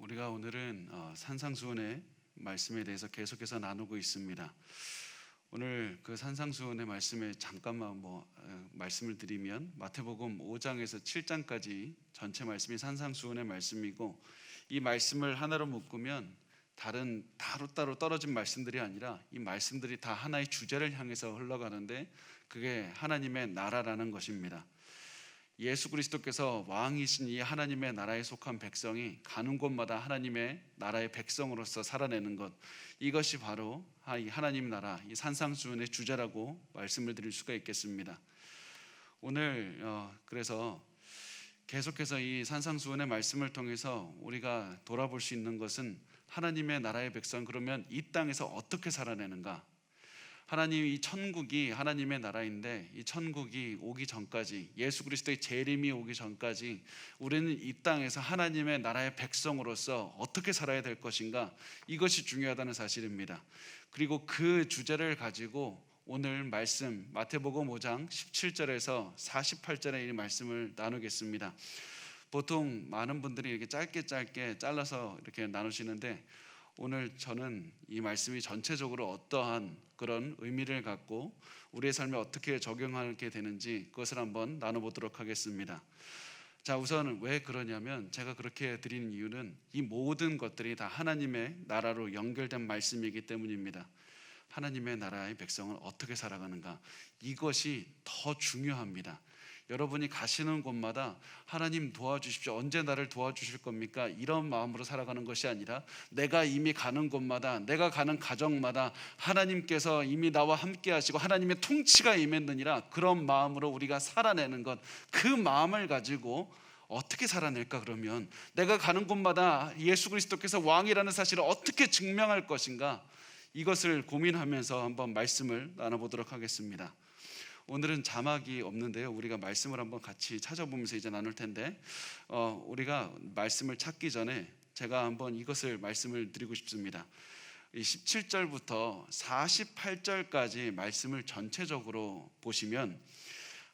우리가 오늘은 산상수훈의 말씀에 대해서 계속해서 나누고 있습니다. 오늘 그 산상수훈의 말씀에 잠깐만 말씀을 드리면 마태복음 5장에서 7장까지 전체 말씀이 산상수훈의 말씀이고, 이 말씀을 하나로 묶으면 다른 따로따로 떨어진 말씀들이 아니라 이 말씀들이 다 하나의 주제를 향해서 흘러가는데, 그게 하나님의 나라라는 것입니다. 예수 그리스도께서 왕이신 이 하나님의 나라에 속한 백성이 가는 곳마다 하나님의 나라의 백성으로서 살아내는 것, 이것이 바로 이 하나님 나라, 이 산상수훈의 주제라고 말씀을 드릴 수가 있겠습니다. 오늘 그래서 계속해서 이 산상수훈의 말씀을 통해서 우리가 돌아볼 수 있는 것은, 하나님의 나라의 백성, 그러면 이 땅에서 어떻게 살아내는가? 하나님, 이 천국이 하나님의 나라인데, 이 천국이 오기 전까지, 예수 그리스도의 재림이 오기 전까지 우리는 이 땅에서 하나님의 나라의 백성으로서 어떻게 살아야 될 것인가, 이것이 중요하다는 사실입니다. 그리고 그 주제를 가지고 오늘 말씀 마태복음 5장 17절에서 48절의 이 말씀을 나누겠습니다. 보통 많은 분들이 이렇게 짧게 잘라서 이렇게 나누시는데, 오늘 저는 이 말씀이 전체적으로 어떠한 그런 의미를 갖고 우리의 삶에 어떻게 적용하게 되는지, 그것을 한번 나눠보도록 하겠습니다. 자, 우선 왜 그러냐면, 제가 그렇게 드리는 이유는 이 모든 것들이 다 하나님의 나라로 연결된 말씀이기 때문입니다. 하나님의 나라의 백성은 어떻게 살아가는가, 이것이 더 중요합니다. 여러분이 가시는 곳마다 하나님 도와주십시오, 언제 나를 도와주실 겁니까? 이런 마음으로 살아가는 것이 아니라, 내가 이미 가는 곳마다, 내가 가는 가정마다 하나님께서 이미 나와 함께 하시고 하나님의 통치가 임했느니라, 그런 마음으로 우리가 살아내는 것, 그 마음을 가지고 어떻게 살아낼까? 그러면 내가 가는 곳마다 예수 그리스도께서 왕이라는 사실을 어떻게 증명할 것인가, 이것을 고민하면서 한번 말씀을 나눠보도록 하겠습니다. 오늘은 자막이 없는데요, 우리가 말씀을 한번 같이 찾아보면서 이제 나눌 텐데, 우리가 말씀을 찾기 전에 제가 한번 이것을 말씀을 드리고 싶습니다. 이 17절부터 48절까지 말씀을 전체적으로 보시면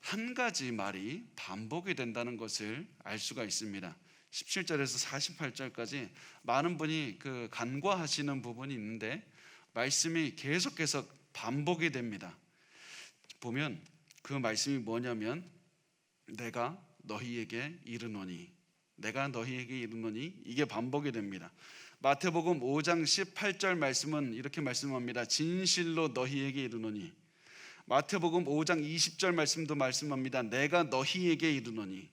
한 가지 말이 반복이 된다는 것을 알 수가 있습니다. 17절에서 48절까지 많은 분이 간과하시는 부분이 있는데, 말씀이 계속해서 반복이 됩니다. 보면 그 말씀이 뭐냐면, 내가 너희에게 이르노니, 내가 너희에게 이르노니, 이게 반복이 됩니다. 마태복음 5장 18절 말씀은 이렇게 말씀합니다. 진실로 너희에게 이르노니. 마태복음 5장 20절 말씀도 말씀합니다. 내가 너희에게 이르노니.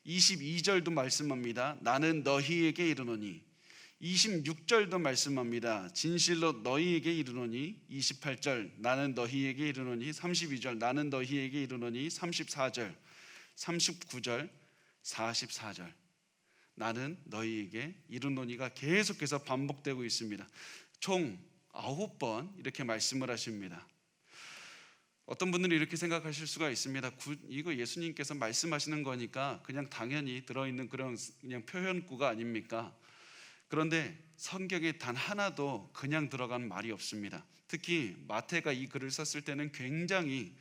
22절도 말씀합니다. 나는 너희에게 이르노니. 26절도 말씀합니다. 진실로 너희에게 이르노니. 28절 나는 너희에게 이르노니. 32절 나는 너희에게 이르노니. 34절 39절 44절 나는 너희에게 이르노니가 계속해서 반복되고 있습니다. 총 9번 이렇게 말씀을 하십니다. 어떤 분들은 이렇게 생각하실 수가 있습니다. 이거 예수님께서 말씀하시는 거니까 그냥 당연히 들어있는 그런 그냥 표현구가 아닙니까? 그런데 성경에 단 하나도 그냥 들어간 말이 없습니다. 특히 마태가 이 글을 썼을 때는 굉장히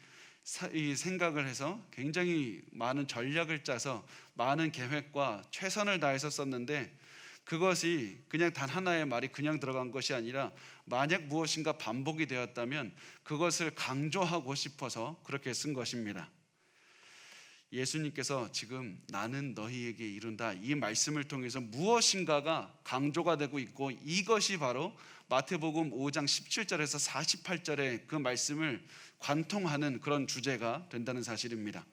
이 생각을 해서 굉장히 많은 전략을 짜서 많은 계획과 최선을 다해서 썼는데, 그것이 그냥 단 하나의 말이 그냥 들어간 것이 아니라, 만약 무엇인가 반복이 되었다면 그것을 강조하고 싶어서 그렇게 쓴 것입니다. 예수님께서 지금 나는 너희에게 이른다, 이 말씀을 통해서 무엇인가가 강조가 되고 있고, 이것이 바로 마태복음 5장 17절에서 48절의 그 말씀을 관통하는 그런 주제가 된다는 사실입니다.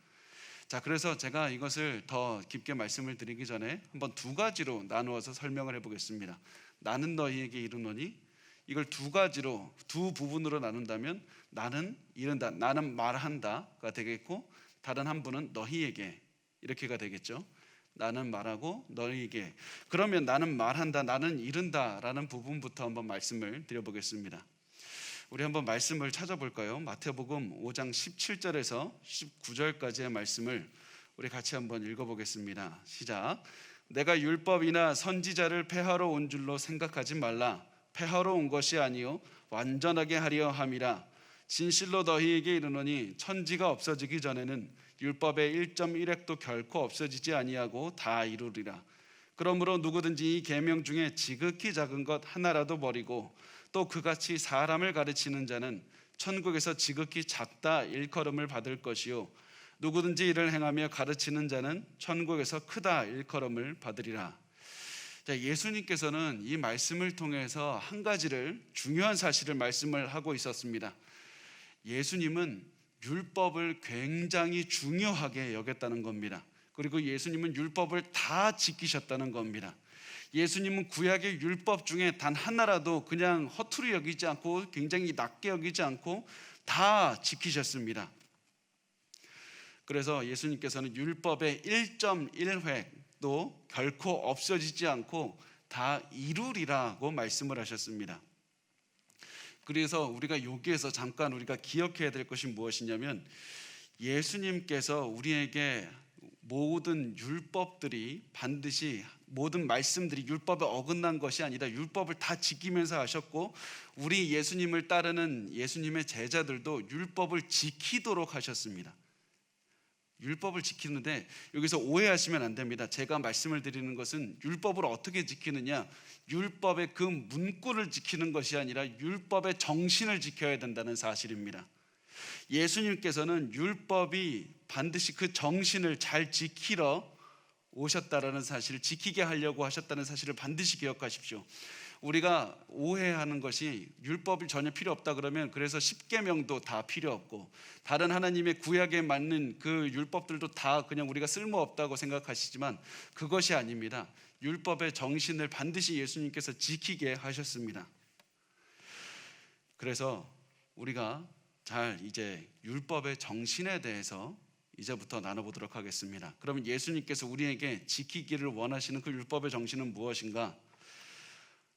자, 그래서 제가 이것을 더 깊게 말씀을 드리기 전에 한번 두 가지로 나누어서 설명을 해보겠습니다. 나는 너희에게 이르노니, 이걸 두 가지로, 두 부분으로 나눈다면, 나는 이른다, 나는 말한다가 되겠고, 다른 한 분은 너희에게, 이렇게가 되겠죠. 나는 말하고 너희에게. 그러면 나는 말한다, 나는 이른다 라는 부분부터 한번 말씀을 드려보겠습니다. 우리 한번 말씀을 찾아볼까요? 마태복음 5장 17절에서 19절까지의 말씀을 우리 같이 한번 읽어보겠습니다. 시작. 내가 율법이나 선지자를 폐하러 온 줄로 생각하지 말라. 폐하러 온 것이 아니요 완전하게 하려 함이라. 진실로 너희에게 이르노니, 천지가 없어지기 전에는 율법의 1.1획도 결코 없어지지 아니하고 다 이루리라. 그러므로 누구든지 이 계명 중에 지극히 작은 것 하나라도 버리고 또 그같이 사람을 가르치는 자는 천국에서 지극히 작다 일컬음을 받을 것이요 누구든지 이를 행하며 가르치는 자는 천국에서 크다 일컬음을 받으리라. 자, 예수님께서는 이 말씀을 통해서 한 가지를 중요한 사실을 말씀을 하고 있었습니다. 예수님은 율법을 굉장히 중요하게 여겼다는 겁니다. 그리고 예수님은 율법을 다 지키셨다는 겁니다. 예수님은 구약의 율법 중에 단 하나라도 그냥 허투루 여기지 않고 굉장히 낮게 여기지 않고 다 지키셨습니다. 그래서 예수님께서는 율법의 1.1획도 결코 없어지지 않고 다 이루리라고 말씀을 하셨습니다. 그래서 우리가 여기에서 잠깐 우리가 기억해야 될 것이 무엇이냐면 예수님께서 우리에게 모든 율법들이 반드시 모든 말씀들이 율법에 어긋난 것이 아니라 율법을 다 지키면서 하셨고 우리 예수님을 따르는 예수님의 제자들도 율법을 지키도록 하셨습니다. 율법을 지키는데 여기서 오해하시면 안 됩니다. 제가 말씀을 드리는 것은 율법을 어떻게 지키느냐, 율법의 그 문구를 지키는 것이 아니라 율법의 정신을 지켜야 된다는 사실입니다. 예수님께서는 율법이 반드시 그 정신을 잘 지키러 오셨다라는 사실을 지키게 하려고 하셨다는 사실을 반드시 기억하십시오. 우리가 오해하는 것이 율법이 전혀 필요 없다 그러면 그래서 십계명도 다 필요 없고 다른 하나님의 구약에 맞는 그 율법들도 다 그냥 우리가 쓸모없다고 생각하시지만 그것이 아닙니다. 율법의 정신을 반드시 예수님께서 지키게 하셨습니다. 그래서 우리가 잘 이제 율법의 정신에 대해서 이제부터 나눠보도록 하겠습니다. 그러면 예수님께서 우리에게 지키기를 원하시는 그 율법의 정신은 무엇인가?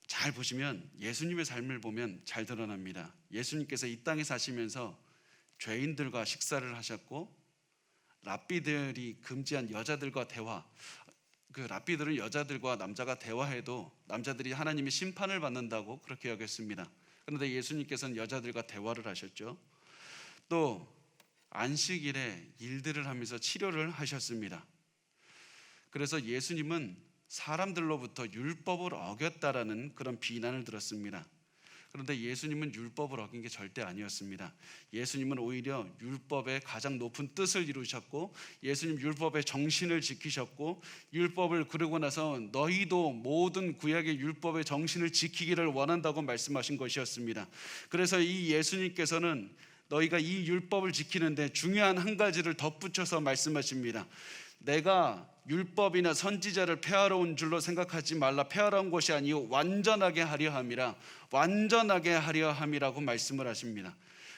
잘 보시면 예수님의 삶을 보면 잘 드러납니다. 예수님께서 이 땅에 사시면서 죄인들과 식사를 하셨고 랍비들이 금지한 여자들과 대화, 그 랍비들은 여자들과 남자가 대화해도 남자들이 하나님의 심판을 받는다고 그렇게 여겼습니다. 그런데 예수님께서는 여자들과 대화를 하셨죠. 또 안식일에 일들을 하면서 치료를 하셨습니다. 그래서 예수님은 사람들로부터 율법을 어겼다라는 그런 비난을 들었습니다. 그런데 예수님은 율법을 어긴 게 절대 아니었습니다. 예수님은 오히려 율법의 가장 높은 뜻을 이루셨고 예수님 율법의 정신을 지키셨고 율법을 그러고 나서 너희도 모든 구약의 율법의 정신을 지키기를 원한다고 말씀하신 것이었습니다. 그래서 이 예수님께서는 너희가 이 율법을 지키는데 중요한 한 가지를 덧붙여서 말씀하십니다. 내가 율법이나 선지자를 폐하러 온 줄로 생각하지 말라. 폐하러 온 것이 아니요 완전하게 하려 함이라. 완전하게 하려 함이라고 말씀을 하십니다.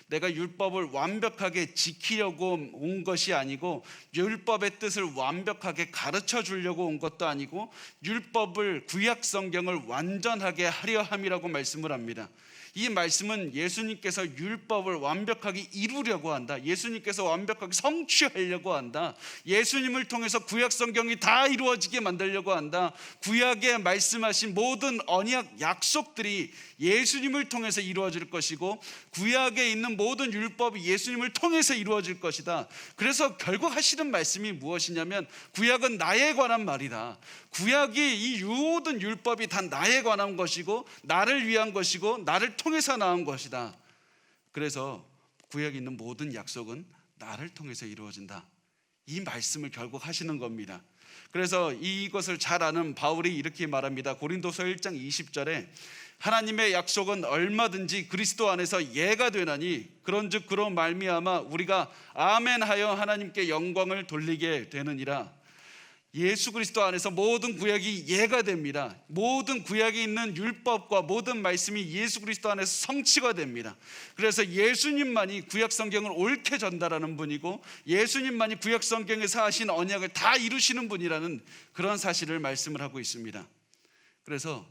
내가 율법을 완벽하게 지키려고 온 것이 아니고 율법의 뜻을 완벽하게 가르쳐 주려고 온 것도 아니고 율법을 구약 성경을 완전하게 하려 함이라고 말씀을 합니다. 이 말씀은 예수님께서 율법을 완벽하게 이루려고 한다. 예수님께서 완벽하게 성취하려고 한다. 예수님을 통해서 구약 성경이 다 이루어지게 만들려고 한다. 구약에 말씀하신 모든 언약 약속들이 예수님을 통해서 이루어질 것이고 구약에 있는 모든 율법이 예수님을 통해서 이루어질 것이다. 그래서 결국 하시는 말씀이 무엇이냐면 구약은 나에 관한 말이다. 구약이 이 모든 율법이 다 나에 관한 것이고 나를 위한 것이고 나를 통해서 나온 것이다. 그래서 구약에 있는 모든 약속은 나를 통해서 이루어진다. 이 말씀을 결국 하시는 겁니다. 그래서 이것을 잘 아는 바울이 이렇게 말합니다. 고린도서 1장 20절에 하나님의 약속은 얼마든지 그리스도 안에서 예가 되나니 그런즉 그로 말미암아 우리가 아멘하여 하나님께 영광을 돌리게 되느니라. 예수 그리스도 안에서 모든 구약이 예가 됩니다. 모든 구약에 있는 율법과 모든 말씀이 예수 그리스도 안에서 성취가 됩니다. 그래서 예수님만이 구약 성경을 옳게 전달하는 분이고 예수님만이 구약 성경에서 하신 언약을 다 이루시는 분이라는 그런 사실을 말씀을 하고 있습니다. 그래서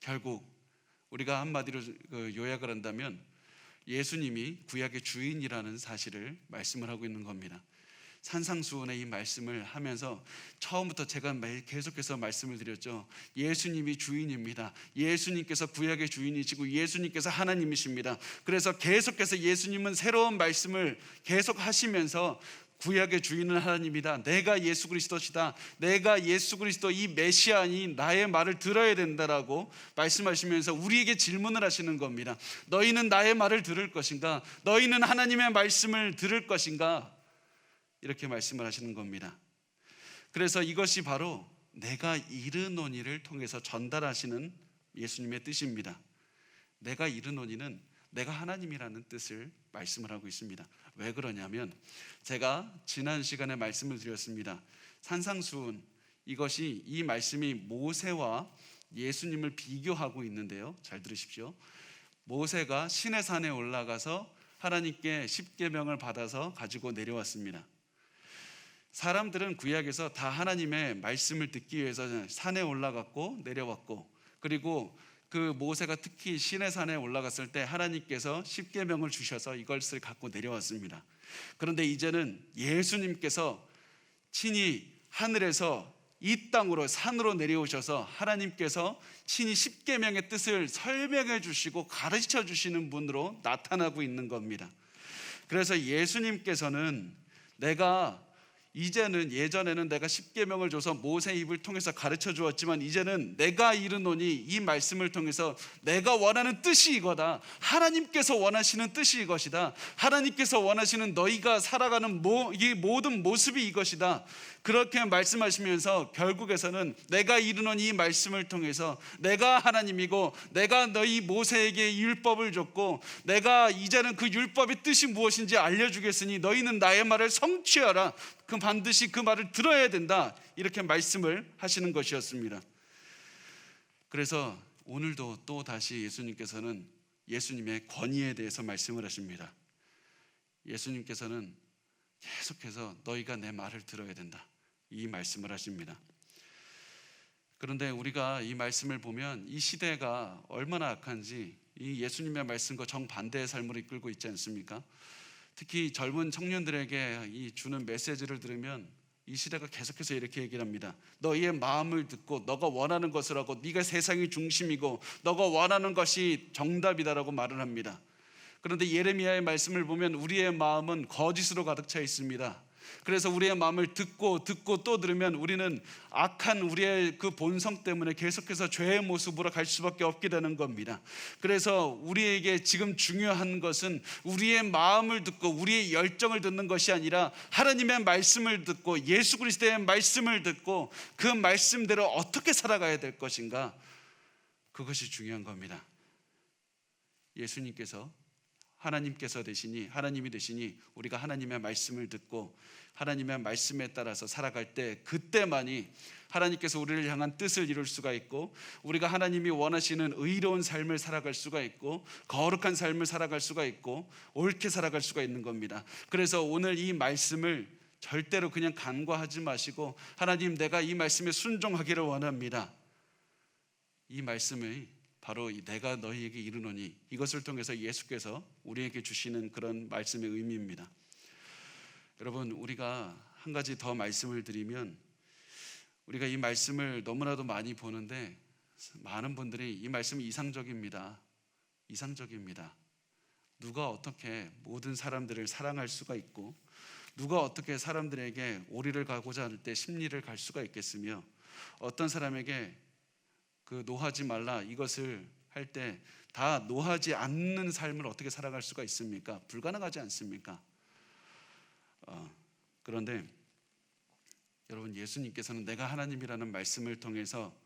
결국 우리가 한마디로 요약을 한다면 예수님이 구약의 주인이라는 사실을 말씀을 하고 있는 겁니다. 산상수훈의 이 말씀을 하면서 처음부터 제가 매일 계속해서 말씀을 드렸죠. 예수님이 주인입니다. 예수님께서 구약의 주인이시고 예수님께서 하나님이십니다. 그래서 계속해서 예수님은 새로운 말씀을 계속 하시면서 구약의 주인은 하나님이다. 내가 예수 그리스도시다. 내가 예수 그리스도 이 메시아니 나의 말을 들어야 된다라고 말씀하시면서 우리에게 질문을 하시는 겁니다. 너희는 나의 말을 들을 것인가? 너희는 하나님의 말씀을 들을 것인가? 이렇게 말씀을 하시는 겁니다. 그래서 이것이 바로 내가 이르노니를 통해서 전달하시는 예수님의 뜻입니다. 내가 이르노니는 내가 하나님이라는 뜻을 말씀을 하고 있습니다. 왜 그러냐면 제가 지난 시간에 말씀을 드렸습니다. 산상수훈, 이것이 이 말씀이 모세와 예수님을 비교하고 있는데요. 잘 들으십시오. 모세가 시내 산에 올라가서 하나님께 십계명을 받아서 가지고 내려왔습니다. 사람들은 구약에서 다 하나님의 말씀을 듣기 위해서 산에 올라갔고 내려왔고, 그리고 그 모세가 특히 시내산에 올라갔을 때 하나님께서 십계명을 주셔서 이것을 갖고 내려왔습니다. 그런데 이제는 예수님께서 친히 하늘에서 이 땅으로 산으로 내려오셔서 하나님께서 친히 십계명의 뜻을 설명해 주시고 가르쳐 주시는 분으로 나타나고 있는 겁니다. 그래서 예수님께서는 예전에는 내가 십계명을 줘서 모세 입을 통해서 가르쳐 주었지만 이제는 내가 이르노니 이 말씀을 통해서 내가 원하는 뜻이 이거다. 하나님께서 원하시는 뜻이 이것이다. 하나님께서 원하시는 너희가 살아가는 이 모든 모습이 이것이다. 그렇게 말씀하시면서 결국에서는 내가 이르노니 이 말씀을 통해서 내가 하나님이고 내가 너희 모세에게 율법을 줬고 내가 이제는 그 율법의 뜻이 무엇인지 알려주겠으니 너희는 나의 말을 성취하라. 반드시 그 말을 들어야 된다. 이렇게 말씀을 하시는 것이었습니다. 그래서 오늘도 또 다시 예수님께서는 예수님의 권위에 대해서 말씀을 하십니다. 예수님께서는 계속해서 너희가 내 말을 들어야 된다. 이 말씀을 하십니다. 그런데 우리가 이 말씀을 보면 이 시대가 얼마나 악한지 이 예수님의 말씀과 정반대의 삶을 이끌고 있지 않습니까? 특히 젊은 청년들에게 이 주는 메시지를 들으면 이 시대가 계속해서 이렇게 얘기를 합니다. 너희의 마음을 듣고 너가 원하는 것을 하고 네가 세상의 중심이고 너가 원하는 것이 정답이다라고 말을 합니다. 그런데 예레미야의 말씀을 보면 우리의 마음은 거짓으로 가득 차 있습니다. 그래서 우리의 마음을 듣고 또 들으면 우리는 악한 우리의 그 본성 때문에 계속해서 죄의 모습으로 갈 수밖에 없게 되는 겁니다. 그래서 우리에게 지금 중요한 것은 우리의 마음을 듣고 우리의 열정을 듣는 것이 아니라 하나님의 말씀을 듣고 예수 그리스도의 말씀을 듣고 그 말씀대로 어떻게 살아가야 될 것인가, 그것이 중요한 겁니다. 예수님께서 하나님이 되시니 우리가 하나님의 말씀을 듣고 하나님의 말씀에 따라서 살아갈 때 그때만이 하나님께서 우리를 향한 뜻을 이룰 수가 있고 우리가 하나님이 원하시는 의로운 삶을 살아갈 수가 있고 거룩한 삶을 살아갈 수가 있고 옳게 살아갈 수가 있는 겁니다. 그래서 오늘 이 말씀을 절대로 그냥 간과하지 마시고 하나님, 내가 이 말씀에 순종하기를 원합니다. 이 말씀을 바로 내가 너희에게 이르노니, 이것을 통해서 예수께서 우리에게 주시는 그런 말씀의 의미입니다. 여러분, 우리가 한 가지 더 말씀을 드리면, 우리가 이 말씀을 너무나도 많이 보는데 많은 분들이 이 말씀이 이상적입니다. 누가 어떻게 모든 사람들을 사랑할 수가 있고 누가 어떻게 사람들에게 오리를 가고자 할 때 십리를 갈 수가 있겠으며 어떤 사람에게 그 노하지 말라 이것을 할 때 다 노하지 않는 삶을 어떻게 살아갈 수가 있습니까? 불가능하지 않습니까? 그런데 여러분, 예수님께서는 내가 하나님이라는 말씀을 통해서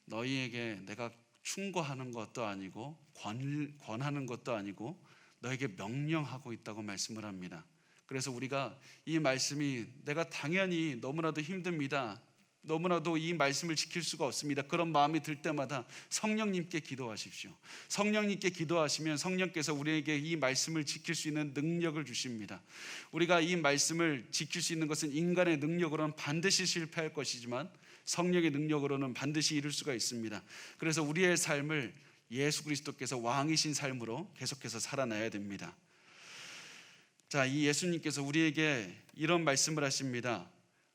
너희에게 내가 충고하는 것도 아니고 권하는 것도 아니고 너에게 명령하고 있다고 말씀을 합니다. 그래서 우리가 이 말씀이 내가 당연히 너무나도 힘듭니다, 너무나도 이 말씀을 지킬 수가 없습니다, 그런 마음이 들 때마다 성령님께 기도하십시오. 성령님께 기도하시면 성령께서 우리에게 이 말씀을 지킬 수 있는 능력을 주십니다. 우리가 이 말씀을 지킬 수 있는 것은 인간의 능력으로는 반드시 실패할 것이지만 성령의 능력으로는 반드시 이룰 수가 있습니다. 그래서 우리의 삶을 예수 그리스도께서 왕이신 삶으로 계속해서 살아나야 됩니다. 자, 이 예수님께서 우리에게 이런 말씀을 하십니다.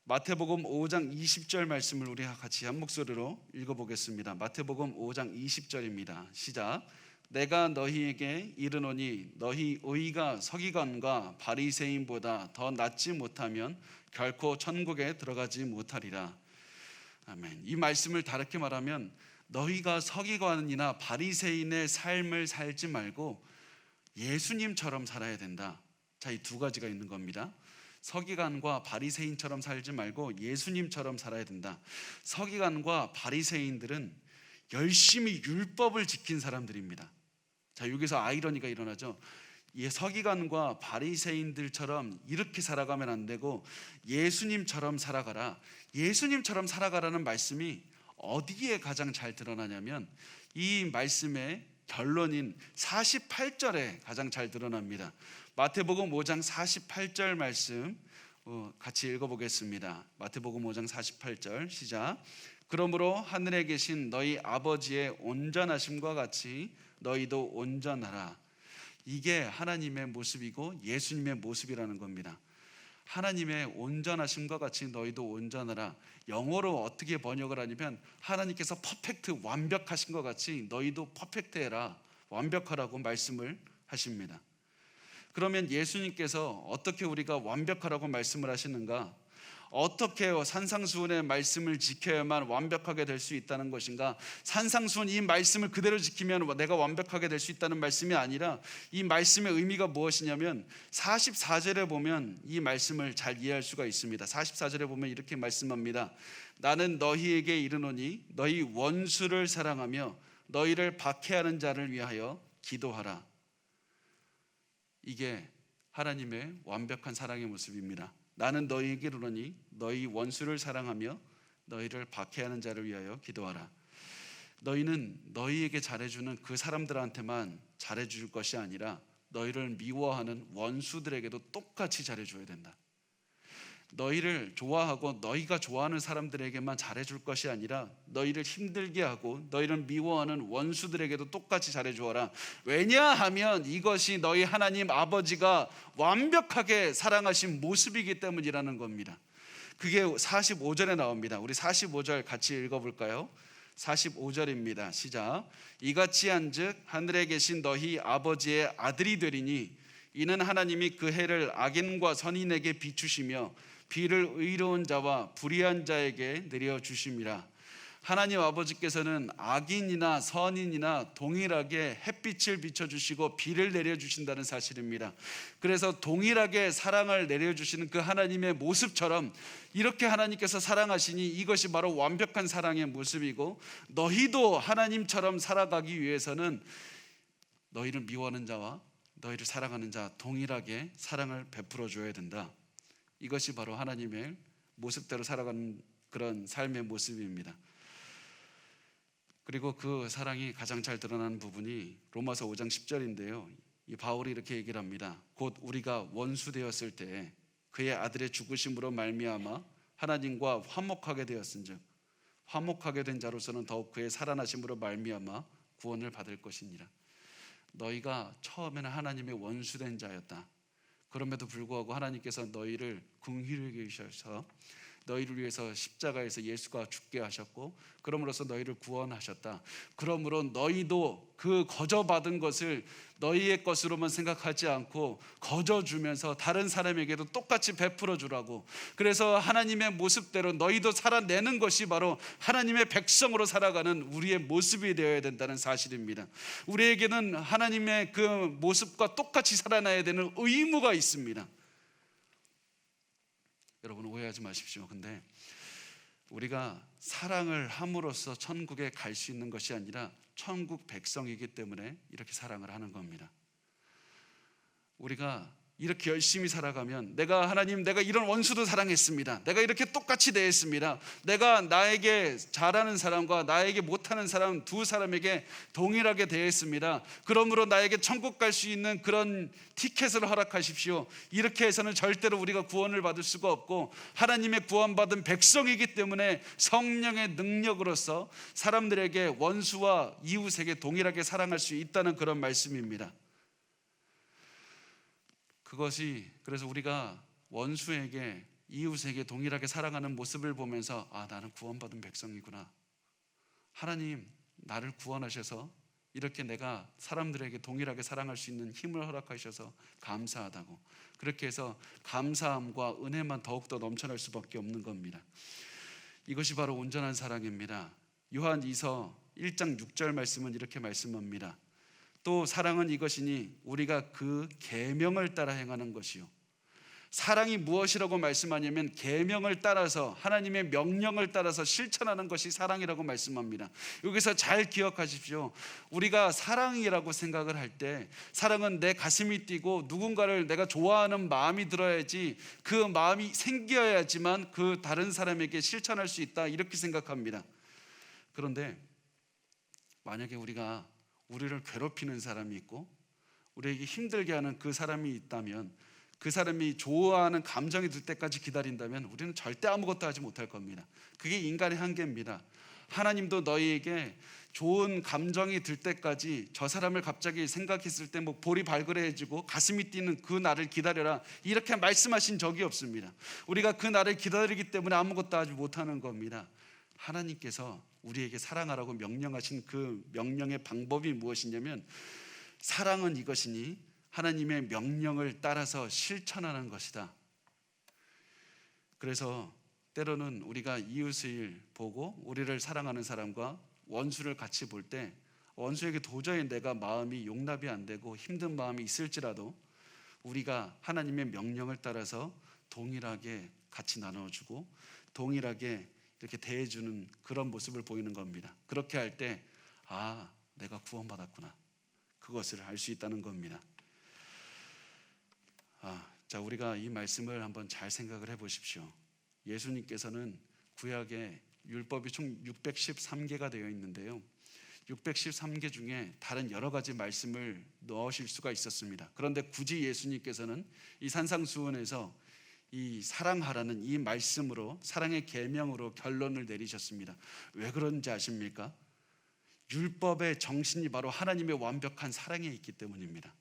마태복음 5장 20절 말씀을 우리 같이 한 목소리로 읽어보겠습니다. 마태복음 5장 20절입니다. 시작. 내가 너희에게 이르노니 너희 의가 서기관과 바리새인보다 더 낫지 못하면 결코 천국에 들어가지 못하리라. 아멘. 이 말씀을 다르게 말하면 너희가 서기관이나 바리새인의 삶을 살지 말고 예수님처럼 살아야 된다. 자, 이 두 가지가 있는 겁니다. 서기관과 바리새인처럼 살지 말고 예수님처럼 살아야 된다. 서기관과 바리새인들은 열심히 율법을 지킨 사람들입니다. 자, 여기서 아이러니가 일어나죠. 서기관과 바리새인들처럼 이렇게 살아가면 안 되고 예수님처럼 살아가라. 예수님처럼 살아가라는 말씀이 어디에 가장 잘 드러나냐면 이 말씀의 결론인 48절에 가장 잘 드러납니다. 마태복음 5장 48절 말씀 같이 읽어보겠습니다. 마태복음 5장 48절 시작. 그러므로 하늘에 계신 너희 아버지의 온전하심과 같이 너희도 온전하라. 이게 하나님의 모습이고 예수님의 모습이라는 겁니다. 하나님의 온전하심과 같이 너희도 온전하라. 영어로 어떻게 번역을 하냐면 하나님께서 퍼펙트 완벽하신 것 같이 너희도 퍼펙트해라, 완벽하라고 말씀을 하십니다. 그러면 예수님께서 어떻게 우리가 완벽하라고 말씀을 하시는가? 어떻게 산상수훈의 말씀을 지켜야만 완벽하게 될 수 있다는 것인가? 산상수훈 이 말씀을 그대로 지키면 내가 완벽하게 될 수 있다는 말씀이 아니라 이 말씀의 의미가 무엇이냐면 44절에 보면 이 말씀을 잘 이해할 수가 있습니다. 44절에 보면 이렇게 말씀합니다. 나는 너희에게 이르노니 너희 원수를 사랑하며 너희를 박해하는 자를 위하여 기도하라. 이게 하나님의 완벽한 사랑의 모습입니다. 나는 너희에게 이르노니 너희 원수를 사랑하며 너희를 박해하는 자를 위하여 기도하라. 너희는 너희에게 잘해주는 그 사람들한테만 잘해줄 것이 아니라 너희를 미워하는 원수들에게도 똑같이 잘해줘야 된다. 너희를 좋아하고 너희가 좋아하는 사람들에게만 잘해줄 것이 아니라 너희를 힘들게 하고 너희를 미워하는 원수들에게도 똑같이 잘해주어라. 왜냐하면 이것이 너희 하나님 아버지가 완벽하게 사랑하신 모습이기 때문이라는 겁니다. 그게 45절에 나옵니다. 우리 45절 같이 읽어볼까요? 45절입니다. 시작. 이같이 한즉 하늘에 계신 너희 아버지의 아들이 되리니 이는 하나님이 그 해를 악인과 선인에게 비추시며 비를 의로운 자와 불의한 자에게 내려주심이라. 하나님 아버지께서는 악인이나 선인이나 동일하게 햇빛을 비춰주시고 비를 내려주신다는 사실입니다. 그래서 동일하게 사랑을 내려주시는 그 하나님의 모습처럼 이렇게 하나님께서 사랑하시니 이것이 바로 완벽한 사랑의 모습이고, 너희도 하나님처럼 살아가기 위해서는 너희를 미워하는 자와 너희를 사랑하는 자 동일하게 사랑을 베풀어 줘야 된다. 이것이 바로 하나님의 모습대로 살아가는 그런 삶의 모습입니다. 그리고 그 사랑이 가장 잘 드러나는 부분이 로마서 5장 10절인데요. 이 바울이 이렇게 얘기를 합니다. 곧 우리가 원수 되었을 때 그의 아들의 죽으심으로 말미암아 하나님과 화목하게 되었은즉 화목하게 된 자로서는 더욱 그의 살아나심으로 말미암아 구원을 받을 것이니라. 너희가 처음에는 하나님의 원수된 자였다. 그럼에도 불구하고 하나님께서 너희를 긍휼히 여기셔서 너희를 위해서 십자가에서 예수가 죽게 하셨고 그러므로서 너희를 구원하셨다. 그러므로 너희도 그 거저받은 것을 너희의 것으로만 생각하지 않고 거저주면서 다른 사람에게도 똑같이 베풀어 주라고. 그래서 하나님의 모습대로 너희도 살아내는 것이 바로 하나님의 백성으로 살아가는 우리의 모습이 되어야 된다는 사실입니다. 우리에게는 하나님의 그 모습과 똑같이 살아나야 되는 의무가 있습니다. 여러분 오해하지 마십시오. 근데 우리가 사랑을 함으로써 천국에 갈 수 있는 것이 아니라 천국 백성이기 때문에 이렇게 사랑을 하는 겁니다. 우리가 이렇게 열심히 살아가면 하나님 내가 이런 원수도 사랑했습니다. 내가 이렇게 똑같이 대했습니다. 내가 나에게 잘하는 사람과 나에게 못하는 사람 두 사람에게 동일하게 대했습니다. 그러므로 나에게 천국 갈 수 있는 그런 티켓을 허락하십시오. 이렇게 해서는 절대로 우리가 구원을 받을 수가 없고 하나님의 구원받은 백성이기 때문에 성령의 능력으로서 사람들에게 원수와 이웃에게 동일하게 사랑할 수 있다는 그런 말씀입니다. 그것이 그래서 우리가 원수에게 이웃에게 동일하게 사랑하는 모습을 보면서 나는 구원받은 백성이구나. 하나님 나를 구원하셔서 이렇게 내가 사람들에게 동일하게 사랑할 수 있는 힘을 허락하셔서 감사하다고. 그렇게 해서 감사함과 은혜만 더욱더 넘쳐날 수밖에 없는 겁니다. 이것이 바로 온전한 사랑입니다. 요한 2서 1장 6절 말씀은 이렇게 말씀합니다. 또 사랑은 이것이니 우리가 그 계명을 따라 행하는 것이요. 사랑이 무엇이라고 말씀하냐면 계명을 따라서, 하나님의 명령을 따라서 실천하는 것이 사랑이라고 말씀합니다. 여기서 잘 기억하십시오. 우리가 사랑이라고 생각을 할 때 사랑은 내 가슴이 뛰고 누군가를 내가 좋아하는 마음이 들어야지, 그 마음이 생겨야지만 그 다른 사람에게 실천할 수 있다, 이렇게 생각합니다. 그런데 만약에 우리가 우리를 괴롭히는 사람이 있고 우리에게 힘들게 하는 그 사람이 있다면, 그 사람이 좋아하는 감정이 들 때까지 기다린다면 우리는 절대 아무것도 하지 못할 겁니다. 그게 인간의 한계입니다. 하나님도 너희에게 좋은 감정이 들 때까지, 저 사람을 갑자기 생각했을 때 뭐 볼이 발그레해지고 가슴이 뛰는 그 날을 기다려라, 이렇게 말씀하신 적이 없습니다. 우리가 그 날을 기다리기 때문에 아무것도 하지 못하는 겁니다. 하나님께서 우리에게 사랑하라고 명령하신 그 명령의 방법이 무엇이냐면, 사랑은 이것이니 하나님의 명령을 따라서 실천하는 것이다. 그래서 때로는 우리가 이웃을 보고 우리를 사랑하는 사람과 원수를 같이 볼 때, 원수에게 도저히 내가 마음이 용납이 안 되고 힘든 마음이 있을지라도 우리가 하나님의 명령을 따라서 동일하게 같이 나눠주고 동일하게 이렇게 대해주는 그런 모습을 보이는 겁니다. 그렇게 할 때 내가 구원받았구나, 그것을 알 수 있다는 겁니다. 자, 우리가 이 말씀을 한번 잘 생각을 해보십시오. 예수님께서는 구약에 율법이 총 613개가 되어 있는데요, 613개 중에 다른 여러 가지 말씀을 넣으실 수가 있었습니다. 그런데 굳이 예수님께서는 이 산상수훈에서 이 사랑하라는 이 말씀으로, 사랑의 계명으로 결론을 내리셨습니다. 왜 그런지 아십니까? 율법의 정신이 바로 하나님의 완벽한 사랑에 있기 때문입니다.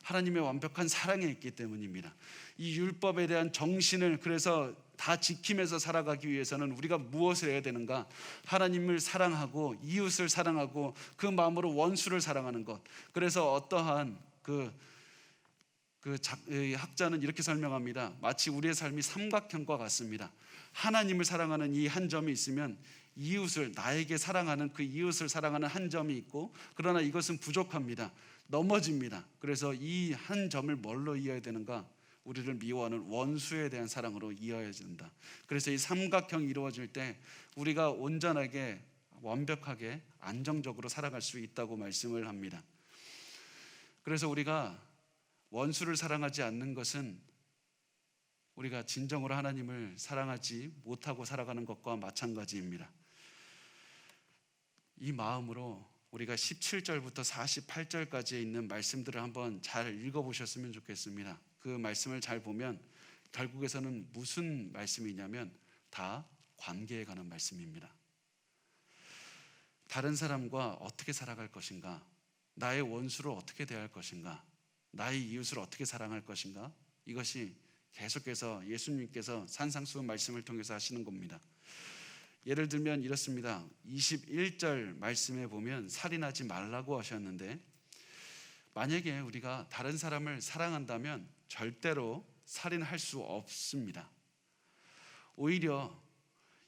하나님의 완벽한 사랑에 있기 때문입니다. 이 율법에 대한 정신을 그래서 다 지키면서 살아가기 위해서는 우리가 무엇을 해야 되는가? 하나님을 사랑하고 이웃을 사랑하고 그 마음으로 원수를 사랑하는 것. 그래서 어떠한 학자는 이렇게 설명합니다. 마치 우리의 삶이 삼각형과 같습니다. 하나님을 사랑하는 이 한 점이 있으면 이웃을, 나에게 사랑하는 그 이웃을 사랑하는 한 점이 있고, 그러나 이것은 부족합니다. 넘어집니다. 그래서 이 한 점을 뭘로 이어야 되는가? 우리를 미워하는 원수에 대한 사랑으로 이어야 된다. 그래서 이 삼각형이 이루어질 때 우리가 온전하게, 완벽하게, 안정적으로 살아갈 수 있다고 말씀을 합니다. 그래서 우리가 원수를 사랑하지 않는 것은 우리가 진정으로 하나님을 사랑하지 못하고 살아가는 것과 마찬가지입니다. 이 마음으로 우리가 17절부터 48절까지에 있는 말씀들을 한번 잘 읽어보셨으면 좋겠습니다. 그 말씀을 잘 보면 결국에서는 무슨 말씀이냐면 다 관계에 관한 말씀입니다. 다른 사람과 어떻게 살아갈 것인가, 나의 원수를 어떻게 대할 것인가, 나의 이웃을 어떻게 사랑할 것인가, 이것이 계속해서 예수님께서 산상수훈 말씀을 통해서 하시는 겁니다. 예를 들면 이렇습니다. 21절 말씀에 보면 살인하지 말라고 하셨는데, 만약에 우리가 다른 사람을 사랑한다면 절대로 살인할 수 없습니다. 오히려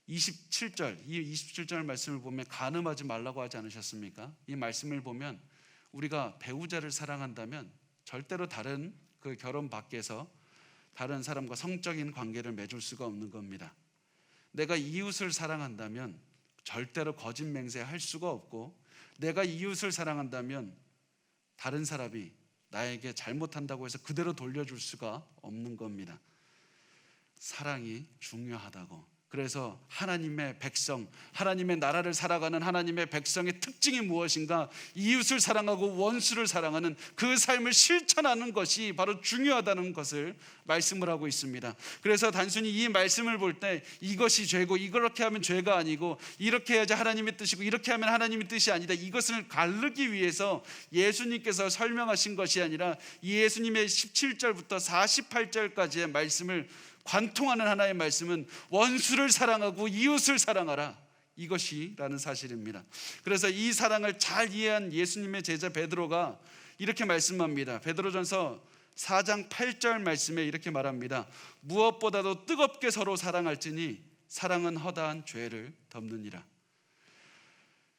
27절, 이 27절 말씀을 보면 간음하지 말라고 하지 않으셨습니까? 이 말씀을 보면 우리가 배우자를 사랑한다면 절대로 다른 그 결혼 밖에서 다른 사람과 성적인 관계를 맺을 수가 없는 겁니다. 내가 이웃을 사랑한다면 절대로 거짓 맹세할 수가 없고, 내가 이웃을 사랑한다면 다른 사람이 나에게 잘못한다고 해서 그대로 돌려줄 수가 없는 겁니다. 사랑이 중요하다고. 그래서 하나님의 백성, 하나님의 나라를 살아가는 하나님의 백성의 특징이 무엇인가? 이웃을 사랑하고 원수를 사랑하는 그 삶을 실천하는 것이 바로 중요하다는 것을 말씀을 하고 있습니다. 그래서 단순히 이 말씀을 볼 때 이것이 죄고 이렇게 하면 죄가 아니고 이렇게 해야지 하나님의 뜻이고 이렇게 하면 하나님의 뜻이 아니다, 이것을 가르기 위해서 예수님께서 설명하신 것이 아니라 예수님의 17절부터 48절까지의 말씀을 관통하는 하나의 말씀은 원수를 사랑하고 이웃을 사랑하라, 이것이라는 사실입니다. 그래서 이 사랑을 잘 이해한 예수님의 제자 베드로가 이렇게 말씀합니다. 베드로전서 4장 8절 말씀에 이렇게 말합니다. 무엇보다도 뜨겁게 서로 사랑할지니 사랑은 허다한 죄를 덮느니라.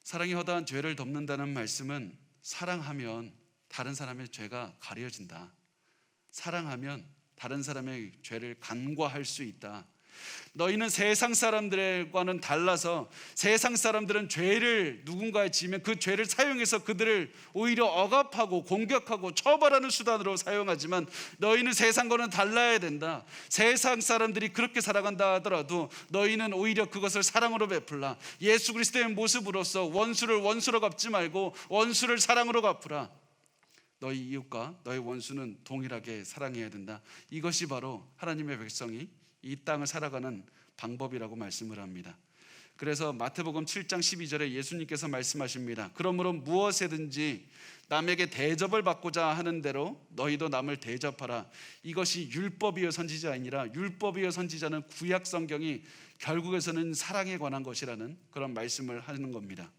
사랑이 허다한 죄를 덮는다는 말씀은 사랑하면 다른 사람의 죄가 가려진다. 사랑하면 다른 사람의 죄를 간과할 수 있다. 너희는 세상 사람들과는 달라서 세상 사람들은 죄를 누군가에 지으면 그 죄를 사용해서 그들을 오히려 억압하고 공격하고 처벌하는 수단으로 사용하지만 너희는 세상과는 달라야 된다. 세상 사람들이 그렇게 살아간다 하더라도 너희는 오히려 그것을 사랑으로 베풀라. 예수 그리스도의 모습으로서 원수를 원수로 갚지 말고 원수를 사랑으로 갚으라. 너희 이웃과 너희 원수는 동일하게 사랑해야 된다. 이것이 바로 하나님의 백성이 이 땅을 살아가는 방법이라고 말씀을 합니다. 그래서 마태복음 7장 12절에 예수님께서 말씀하십니다. 그러므로 무엇에든지 남에게 대접을 받고자 하는 대로 너희도 남을 대접하라. 이것이 율법이요 선지자이니라. 율법이요 선지자는 구약 성경이 결국에서는 사랑에 관한 것이라는 그런 말씀을 하는 겁니다.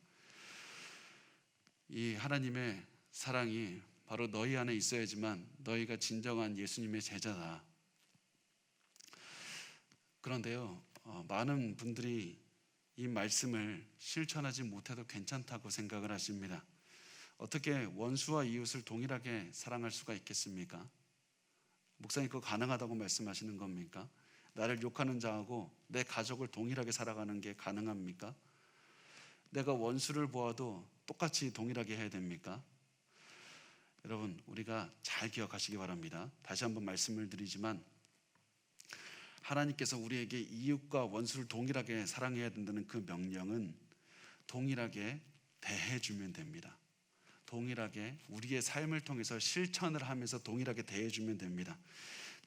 이 하나님의 사랑이 바로 너희 안에 있어야지만 너희가 진정한 예수님의 제자다. 그런데요, 많은 분들이 이 말씀을 실천하지 못해도 괜찮다고 생각을 하십니다. 어떻게 원수와 이웃을 동일하게 사랑할 수가 있겠습니까? 목사님 그거 가능하다고 말씀하시는 겁니까? 나를 욕하는 자하고 내 가족을 동일하게 살아가는 게 가능합니까? 내가 원수를 보아도 똑같이 동일하게 해야 됩니까? 여러분, 우리가 잘 기억하시기 바랍니다. 다시 한번 말씀을 드리지만 하나님께서 우리에게 이웃과 원수를 동일하게 사랑해야 된다는 그 명령은 동일하게 대해주면 됩니다. 동일하게 우리의 삶을 통해서 실천을 하면서 동일하게 대해주면 됩니다.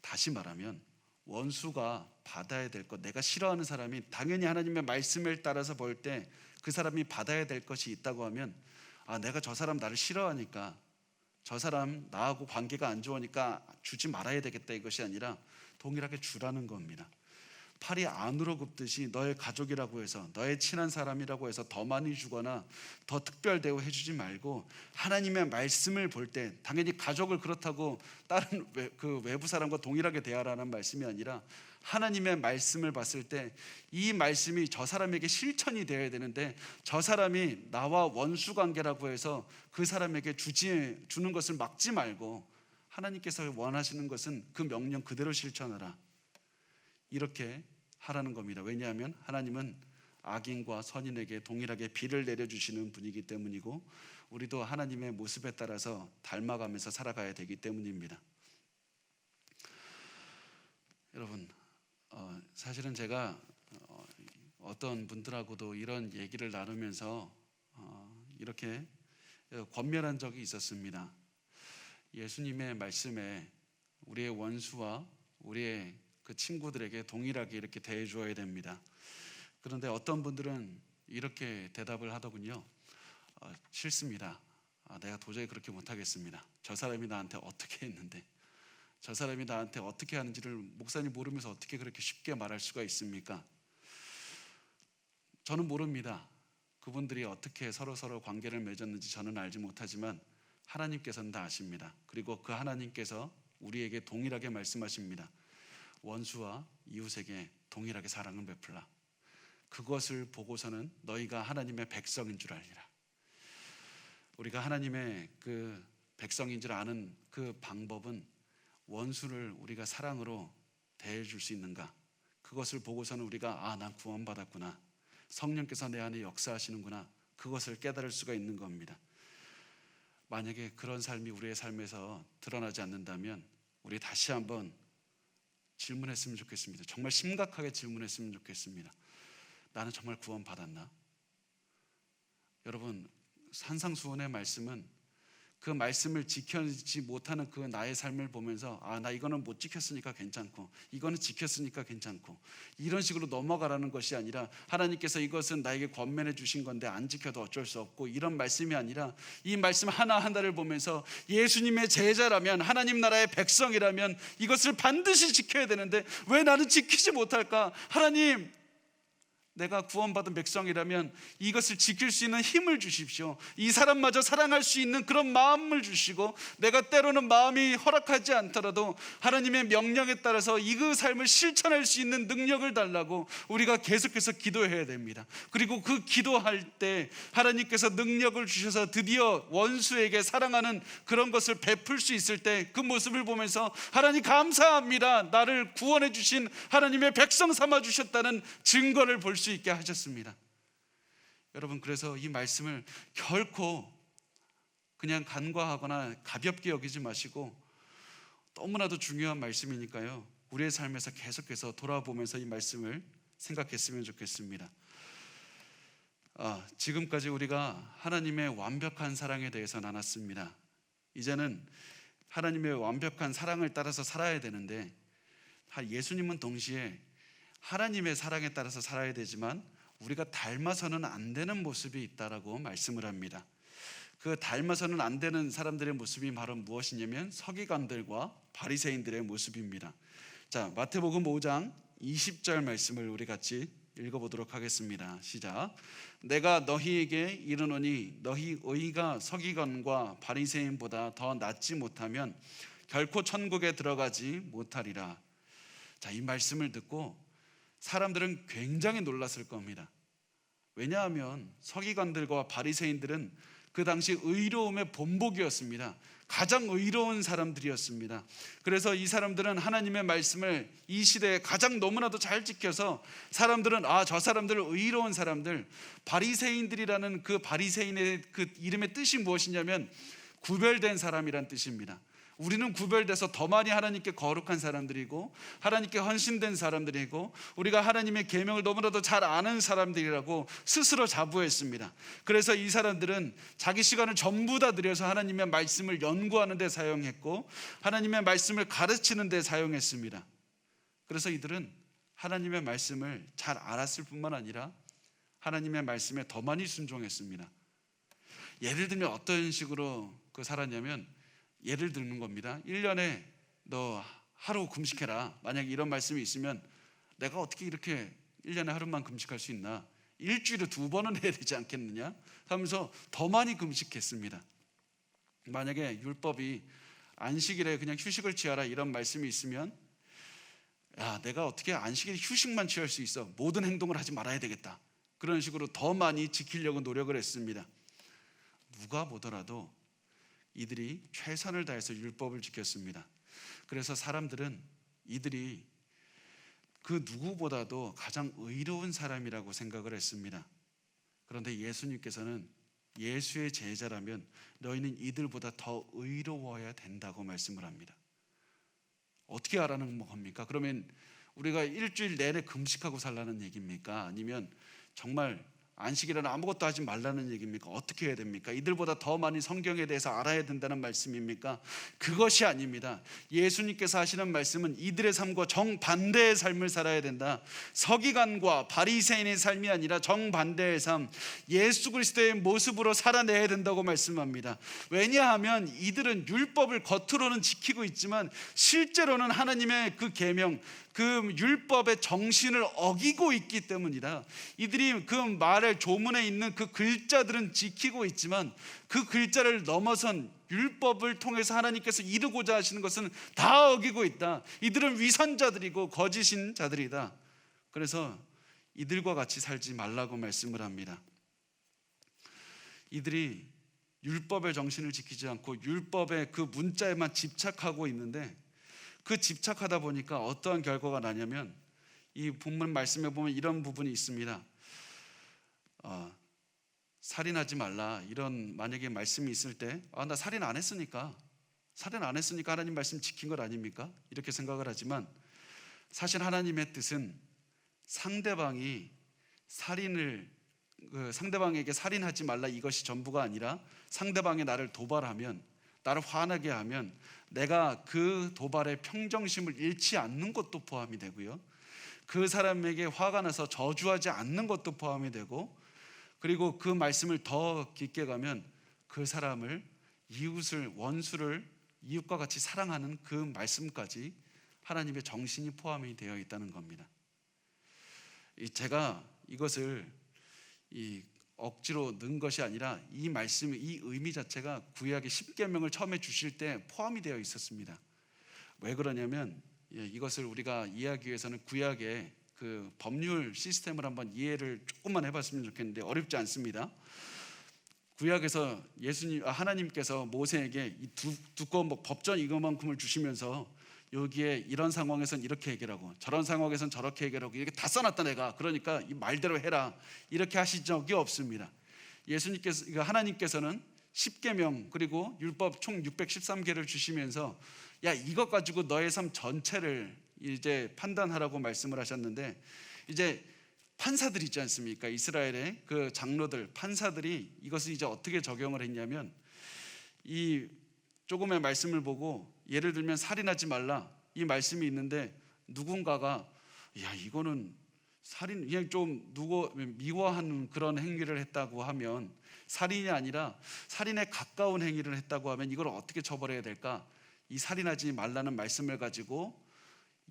다시 말하면 원수가 받아야 될 것, 내가 싫어하는 사람이 당연히 하나님의 말씀을 따라서 볼 때 그 사람이 받아야 될 것이 있다고 하면 내가 저 사람 나를 싫어하니까 저 사람 나하고 관계가 안 좋으니까 주지 말아야 되겠다, 이것이 아니라 동일하게 주라는 겁니다. 팔이 안으로 굽듯이 너의 가족이라고 해서 너의 친한 사람이라고 해서 더 많이 주거나 더 특별 대우 해주지 말고 하나님의 말씀을 볼 때 당연히 가족을 그렇다고 다른 그 외부 사람과 동일하게 대하라는 말씀이 아니라 하나님의 말씀을 봤을 때 이 말씀이 저 사람에게 실천이 되어야 되는데 저 사람이 나와 원수 관계라고 해서 그 사람에게 주는 것을 막지 말고 하나님께서 원하시는 것은 그 명령 그대로 실천하라, 이렇게 하라는 겁니다. 왜냐하면 하나님은 악인과 선인에게 동일하게 비를 내려주시는 분이기 때문이고 우리도 하나님의 모습에 따라서 닮아가면서 살아가야 되기 때문입니다. 여러분, 사실은 제가 어떤 분들하고도 이런 얘기를 나누면서 이렇게 권면한 적이 있었습니다. 예수님의 말씀에 우리의 원수와 우리의 그 친구들에게 동일하게 이렇게 대해 주어야 됩니다. 그런데 어떤 분들은 이렇게 대답을 하더군요. 싫습니다. 내가 도저히 그렇게 못하겠습니다. 저 사람이 나한테 어떻게 했는데, 저 사람이 나한테 어떻게 하는지를 목사님 모르면서 어떻게 그렇게 쉽게 말할 수가 있습니까? 저는 모릅니다. 그분들이 어떻게 서로 관계를 맺었는지 저는 알지 못하지만 하나님께서는 다 아십니다. 그리고 그 하나님께서 우리에게 동일하게 말씀하십니다. 원수와 이웃에게 동일하게 사랑을 베풀라. 그것을 보고서는 너희가 하나님의 백성인 줄 알리라. 우리가 하나님의 그 백성인 줄 아는 그 방법은 원수를 우리가 사랑으로 대해줄 수 있는가, 그것을 보고서는 우리가 난 구원받았구나, 성령께서 내 안에 역사하시는구나, 그것을 깨달을 수가 있는 겁니다. 만약에 그런 삶이 우리의 삶에서 드러나지 않는다면 우리 다시 한번 질문했으면 좋겠습니다. 정말 심각하게 질문했으면 좋겠습니다. 나는 정말 구원받았나? 여러분, 산상수훈의 말씀은 그 말씀을 지키지 못하는 그 나의 삶을 보면서 나 이거는 못 지켰으니까 괜찮고 이거는 지켰으니까 괜찮고 이런 식으로 넘어가라는 것이 아니라 하나님께서 이것은 나에게 권면해 주신 건데 안 지켜도 어쩔 수 없고 이런 말씀이 아니라 이 말씀 하나하나를 보면서 예수님의 제자라면, 하나님 나라의 백성이라면 이것을 반드시 지켜야 되는데 왜 나는 지키지 못할까? 하나님, 내가 구원받은 백성이라면 이것을 지킬 수 있는 힘을 주십시오. 이 사람마저 사랑할 수 있는 그런 마음을 주시고, 내가 때로는 마음이 허락하지 않더라도 하나님의 명령에 따라서 이 그 삶을 실천할 수 있는 능력을 달라고 우리가 계속해서 기도해야 됩니다. 그리고 그 기도할 때 하나님께서 능력을 주셔서 드디어 원수에게 사랑하는 그런 것을 베풀 수 있을 때 그 모습을 보면서 하나님 감사합니다, 나를 구원해 주신 하나님의 백성 삼아 주셨다는 증거를 볼 수 있게 하셨습니다. 여러분, 그래서 이 말씀을 결코 그냥 간과하거나 가볍게 여기지 마시고, 너무나도 중요한 말씀이니까요, 우리의 삶에서 계속해서 돌아보면서 이 말씀을 생각했으면 좋겠습니다. 지금까지 우리가 하나님의 완벽한 사랑에 대해서 나눴습니다. 이제는 하나님의 완벽한 사랑을 따라서 살아야 되는데, 예수님은 동시에 하나님의 사랑에 따라서 살아야 되지만 우리가 닮아서는 안 되는 모습이 있다라고 말씀을 합니다. 그 닮아서는 안 되는 사람들의 모습이 바로 무엇이냐면 서기관들과 바리새인들의 모습입니다. 자, 마태복음 5장 20절 말씀을 우리 같이 읽어보도록 하겠습니다. 시작. 내가 너희에게 이르노니 너희 의가 서기관과 바리새인보다 더 낫지 못하면 결코 천국에 들어가지 못하리라. 자, 이 말씀을 듣고 사람들은 굉장히 놀랐을 겁니다. 왜냐하면 서기관들과 바리새인들은 그 당시 의로움의 본보기였습니다. 가장 의로운 사람들이었습니다. 그래서 이 사람들은 하나님의 말씀을 이 시대에 가장 너무나도 잘 지켜서 사람들은 저 사람들은 의로운 사람들, 바리새인들이라는 그 바리새인의 그 이름의 뜻이 무엇이냐면 구별된 사람이란 뜻입니다. 우리는 구별돼서 더 많이 하나님께 거룩한 사람들이고 하나님께 헌신된 사람들이고 우리가 하나님의 계명을 너무나도 잘 아는 사람들이라고 스스로 자부했습니다. 그래서 이 사람들은 자기 시간을 전부 다 들여서 하나님의 말씀을 연구하는 데 사용했고 하나님의 말씀을 가르치는 데 사용했습니다. 그래서 이들은 하나님의 말씀을 잘 알았을 뿐만 아니라 하나님의 말씀에 더 많이 순종했습니다. 예를 들면 어떤 식으로 살았냐면, 예를 들는 겁니다. 1년에 너 하루 금식해라. 만약에 이런 말씀이 있으면 내가 어떻게 이렇게 1년에 하루만 금식할 수 있나? 일주일에 2번은 해야 되지 않겠느냐? 하면서 더 많이 금식했습니다. 만약에 율법이 안식일에 그냥 휴식을 취하라 이런 말씀이 있으면, 내가 어떻게 안식일에 휴식만 취할 수 있어? 모든 행동을 하지 말아야 되겠다. 그런 식으로 더 많이 지키려고 노력을 했습니다. 누가 보더라도 이들이 최선을 다해서 율법을 지켰습니다. 그래서 사람들은 이들이 그 누구보다도 가장 의로운 사람이라고 생각을 했습니다. 그런데 예수님께서는 예수의 제자라면 너희는 이들보다 더 의로워야 된다고 말씀을 합니다. 어떻게 알아는 겁니까? 그러면 우리가 일주일 내내 금식하고 살라는 얘기입니까? 아니면 정말 안식일에는 아무것도 하지 말라는 얘기입니까? 어떻게 해야 됩니까? 이들보다 더 많이 성경에 대해서 알아야 된다는 말씀입니까? 그것이 아닙니다. 예수님께서 하시는 말씀은 이들의 삶과 정반대의 삶을 살아야 된다. 서기관과 바리새인의 삶이 아니라 정반대의 삶, 예수 그리스도의 모습으로 살아내야 된다고 말씀합니다. 왜냐하면 이들은 율법을 겉으로는 지키고 있지만 실제로는 하나님의 그 계명, 그 율법의 정신을 어기고 있기 때문이다. 이들이 그 말의 조문에 있는 그 글자들은 지키고 있지만 그 글자를 넘어선 율법을 통해서 하나님께서 이루고자 하시는 것은 다 어기고 있다. 이들은 위선자들이고 거짓인 자들이다. 그래서 이들과 같이 살지 말라고 말씀을 합니다. 이들이 율법의 정신을 지키지 않고 율법의 그 문자에만 집착하고 있는데, 그 집착하다 보니까 어떠한 결과가 나냐면, 이 본문 말씀에 보면 이런 부분이 있습니다. 살인하지 말라, 이런 만약에 말씀이 있을 때 나 살인 안 했으니까 하나님 말씀 지킨 것 아닙니까? 이렇게 생각을 하지만 사실 하나님의 뜻은 상대방이 상대방에게 살인하지 말라 이것이 전부가 아니라, 상대방이 나를 도발하면, 나를 화나게 하면 내가 그 도발의 평정심을 잃지 않는 것도 포함이 되고요, 그 사람에게 화가 나서 저주하지 않는 것도 포함이 되고, 그리고 그 말씀을 더 깊게 가면 그 사람을, 이웃을, 원수를 이웃과 같이 사랑하는 그 말씀까지 하나님의 정신이 포함이 되어 있다는 겁니다. 제가 이것을 이 억지로 넣은 것이 아니라 이 말씀, 이 의미 자체가 구약의 10계명을 처음에 주실 때 포함이 되어 있었습니다. 왜 그러냐면 이것을 우리가 이해하기 위해서는 구약의 그 법률 시스템을 한번 이해를 조금만 해봤으면 좋겠는데 어렵지 않습니다. 구약에서 하나님께서 모세에게 이 두꺼운 법전 이것만큼을 주시면서 여기에 이런 상황에선 이렇게 해결하고 저런 상황에선 저렇게 해결하고 이렇게 다 써놨다 내가, 그러니까 이 말대로 해라, 이렇게 하신 적이 없습니다. 하나님께서는 10계명 그리고 율법 총 613개를 주시면서 야, 이것 가지고 너의 삶 전체를 이제 판단하라고 말씀을 하셨는데, 이제 판사들 있지 않습니까? 이스라엘의 그 장로들, 판사들이 이것을 이제 어떻게 적용을 했냐면, 이 조금의 말씀을 보고 예를 들면 살인하지 말라 이 말씀이 있는데 누군가가 야, 이거는 살인, 그냥 좀 미워하는 그런 행위를 했다고 하면, 살인이 아니라 살인에 가까운 행위를 했다고 하면 이걸 어떻게 처벌해야 될까? 이 살인하지 말라는 말씀을 가지고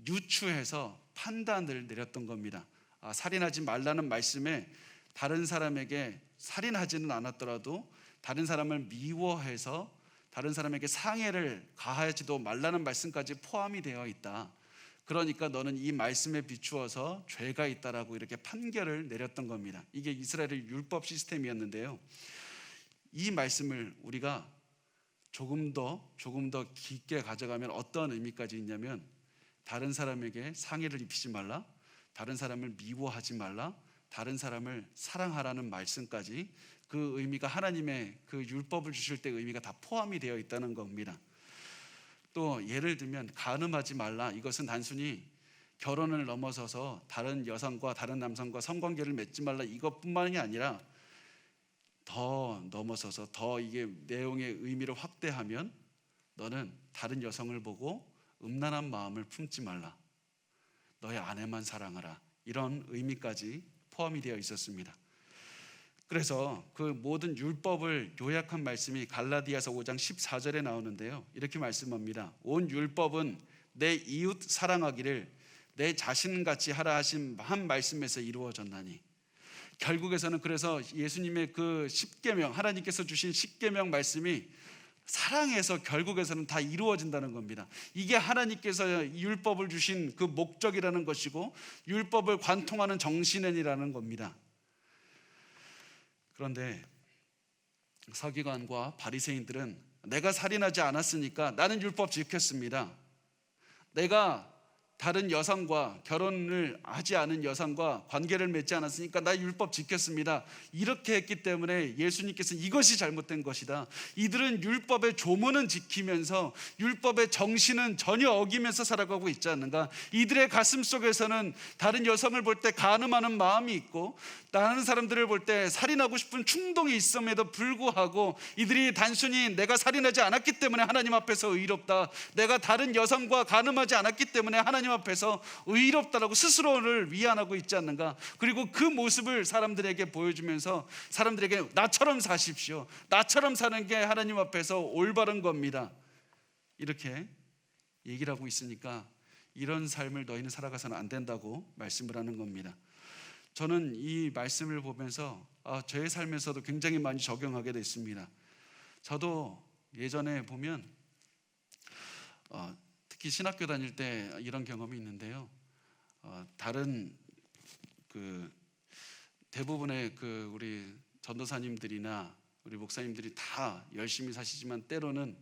유추해서 판단을 내렸던 겁니다. 살인하지 말라는 말씀에 다른 사람에게 살인하지는 않았더라도 다른 사람을 미워해서 다른 사람에게 상해를 가하지도 말라는 말씀까지 포함이 되어 있다. 그러니까 너는 이 말씀에 비추어서 죄가 있다라고 이렇게 판결을 내렸던 겁니다. 이게 이스라엘의 율법 시스템이었는데요. 이 말씀을 우리가 조금 더 깊게 가져가면 어떤 의미까지 있냐면, 다른 사람에게 상해를 입히지 말라, 다른 사람을 미워하지 말라, 다른 사람을 사랑하라는 말씀까지, 그 의미가 하나님의 그 율법을 주실 때 의미가 다 포함이 되어 있다는 겁니다. 또 예를 들면 간음하지 말라, 이것은 단순히 결혼을 넘어서서 다른 여성과 다른 남성과 성관계를 맺지 말라 이것뿐만이 아니라 더 넘어서서 더 이게 내용의 의미를 확대하면 너는 다른 여성을 보고 음란한 마음을 품지 말라, 너의 아내만 사랑하라, 이런 의미까지 포함이 되어 있었습니다. 그래서 그 모든 율법을 요약한 말씀이 갈라디아서 5장 14절에 나오는데요, 이렇게 말씀합니다. 온 율법은 내 이웃 사랑하기를 내 자신같이 하라 하신 한 말씀에서 이루어졌나니, 결국에서는 그래서 예수님의 그 10계명, 하나님께서 주신 10계명 말씀이 사랑에서 결국에서는 다 이루어진다는 겁니다. 이게 하나님께서 율법을 주신 그 목적이라는 것이고 율법을 관통하는 정신이라는 겁니다. 그런데 서기관과 바리새인들은 내가 살인하지 않았으니까 나는 율법 지켰습니다, 내가 다른 여성과 결혼을 하지 않은 여성과 관계를 맺지 않았으니까 나 율법 지켰습니다, 이렇게 했기 때문에 예수님께서는 이것이 잘못된 것이다, 이들은 율법의 조문은 지키면서 율법의 정신은 전혀 어기면서 살아가고 있지 않는가, 이들의 가슴 속에서는 다른 여성을 볼 때 간음하는 마음이 있고 다른 사람들을 볼 때 살인하고 싶은 충동이 있음에도 불구하고 이들이 단순히 내가 살인하지 않았기 때문에 하나님 앞에서 의롭다, 내가 다른 여성과 간음하지 않았기 때문에 하나님 앞에서 의롭다라고 스스로를 위안하고 있지 않는가. 그리고 그 모습을 사람들에게 보여주면서 사람들에게 나처럼 사십시오, 나처럼 사는 게 하나님 앞에서 올바른 겁니다, 이렇게 얘기를 하고 있으니까 이런 삶을 너희는 살아가서는 안 된다고 말씀을 하는 겁니다. 저는 이 말씀을 보면서 저의 삶에서도 굉장히 많이 적용하게 됐습니다. 저도 예전에 보면 특히 신학교 다닐 때 이런 경험이 있는데요. 다른 그 대부분의 그 우리 전도사님들이나 우리 목사님들이 다 열심히 사시지만 때로는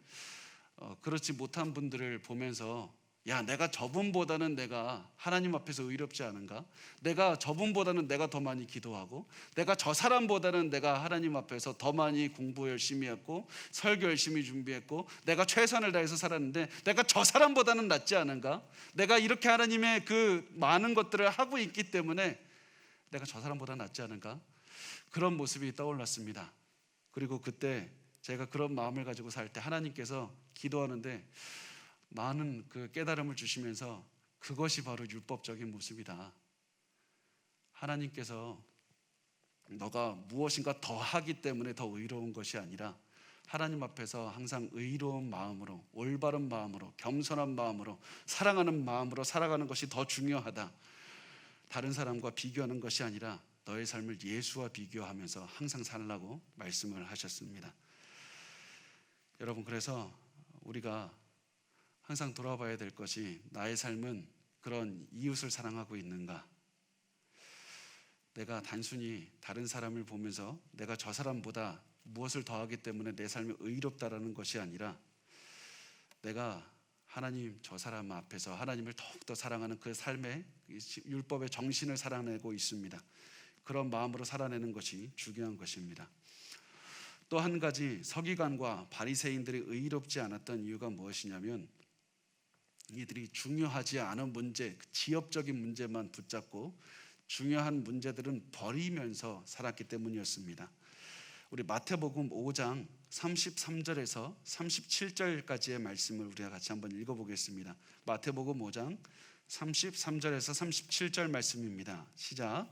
그렇지 못한 분들을 보면서 야, 내가 저분보다는 내가 하나님 앞에서 의롭지 않은가? 내가 저분보다는 내가 더 많이 기도하고 내가 저 사람보다는 내가 하나님 앞에서 더 많이 공부 열심히 했고 설교 열심히 준비했고 내가 최선을 다해서 살았는데 내가 저 사람보다는 낫지 않은가? 내가 이렇게 하나님의 그 많은 것들을 하고 있기 때문에 내가 저 사람보다 낫지 않은가? 그런 모습이 떠올랐습니다. 그리고 그때 제가 그런 마음을 가지고 살 때 하나님께서 기도하는데 많은 그 깨달음을 주시면서 그것이 바로 율법적인 모습이다. 하나님께서 너가 무엇인가 더 하기 때문에 더 의로운 것이 아니라 하나님 앞에서 항상 의로운 마음으로, 올바른 마음으로, 겸손한 마음으로, 사랑하는 마음으로 살아가는 것이 더 중요하다. 다른 사람과 비교하는 것이 아니라 너의 삶을 예수와 비교하면서 항상 살라고 말씀을 하셨습니다. 여러분, 그래서 우리가 항상 돌아봐야 될 것이, 나의 삶은 그런 이웃을 사랑하고 있는가? 내가 단순히 다른 사람을 보면서 내가 저 사람보다 무엇을 더하기 때문에 내 삶이 의롭다라는 것이 아니라, 내가 하나님 저 사람 앞에서 하나님을 더욱더 사랑하는 그 삶의 율법의 정신을 살아내고 있습니다. 그런 마음으로 살아내는 것이 중요한 것입니다. 또 한 가지, 서기관과 바리새인들이 의롭지 않았던 이유가 무엇이냐면, 이들이 중요하지 않은 문제, 지엽적인 문제만 붙잡고 중요한 문제들은 버리면서 살았기 때문이었습니다. 우리 마태복음 5장 33절에서 37절까지의 말씀을 우리가 같이 한번 읽어보겠습니다. 마태복음 5장 33절에서 37절 말씀입니다. 시작.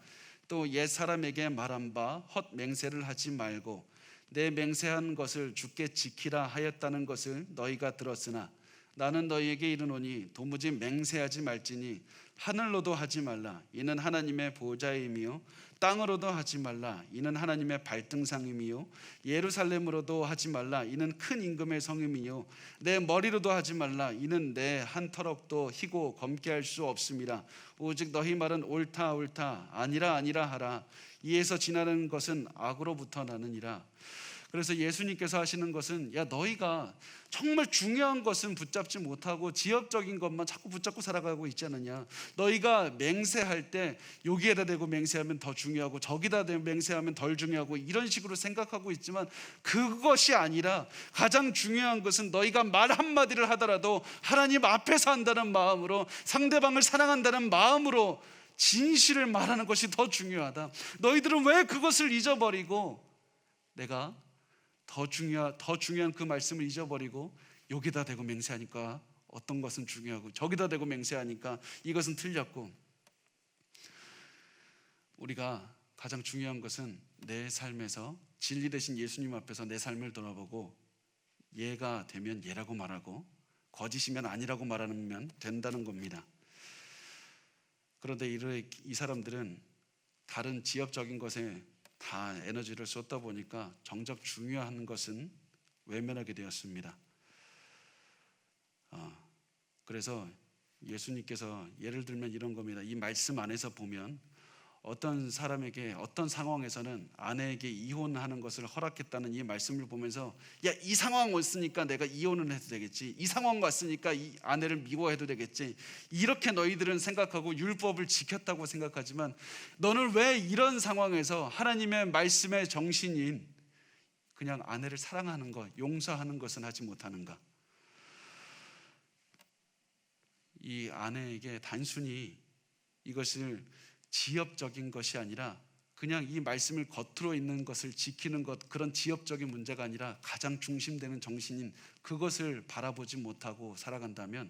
또 옛사람에게 말한 바 헛 맹세를 하지 말고 내 맹세한 것을 주께 지키라 하였다는 것을 너희가 들었으나 나는 너희에게 이르노니 도무지 맹세하지 말지니 하늘로도 하지 말라 이는 하나님의 보좌임이요 땅으로도 하지 말라 이는 하나님의 발등상임이요 예루살렘으로도 하지 말라 이는 큰 임금의 성임이요 내 머리로도 하지 말라 이는 내 한 터럭도 희고 검게 할 수 없음이라. 오직 너희 말은 옳다 옳다 아니라 아니라 하라. 이에서 지나는 것은 악으로부터 나느니라. 그래서 예수님께서 하시는 것은, 야, 너희가 정말 중요한 것은 붙잡지 못하고 지엽적인 것만 자꾸 붙잡고 살아가고 있지 않느냐. 너희가 맹세할 때 여기에다 대고 맹세하면 더 중요하고 저기다 대고 맹세하면 덜 중요하고 이런 식으로 생각하고 있지만, 그것이 아니라 가장 중요한 것은 너희가 말 한마디를 하더라도 하나님 앞에서 한다는 마음으로, 상대방을 사랑한다는 마음으로 진실을 말하는 것이 더 중요하다. 너희들은 왜 그것을 잊어버리고, 내가 더 중요한 그 말씀을 잊어버리고 여기다 대고 맹세하니까 어떤 것은 중요하고 저기다 대고 맹세하니까 이것은 틀렸고. 우리가 가장 중요한 것은 내 삶에서 진리 되신 예수님 앞에서 내 삶을 돌아보고, 예가 되면 예라고 말하고 거짓이면 아니라고 말하면 된다는 겁니다. 그런데 이 사람들은 다른 지엽적인 것에 다 에너지를 쏟다 보니까 정작 중요한 것은 외면하게 되었습니다. 그래서 예수님께서 예를 들면 이런 겁니다. 이 말씀 안에서 보면 어떤 사람에게 어떤 상황에서는 아내에게 이혼하는 것을 허락했다는 이 말씀을 보면서, 야, 이 상황 왔으니까 내가 이혼을 해도 되겠지, 이 상황 왔으니까 이 아내를 미워해도 되겠지, 이렇게 너희들은 생각하고 율법을 지켰다고 생각하지만, 너는 왜 이런 상황에서 하나님의 말씀의 정신인 그냥 아내를 사랑하는 것, 용서하는 것은 하지 못하는가? 이 아내에게 단순히 이것을 지엽적인 것이 아니라, 그냥 이 말씀을 겉으로 있는 것을 지키는 것, 그런 지엽적인 문제가 아니라 가장 중심되는 정신인 그것을 바라보지 못하고 살아간다면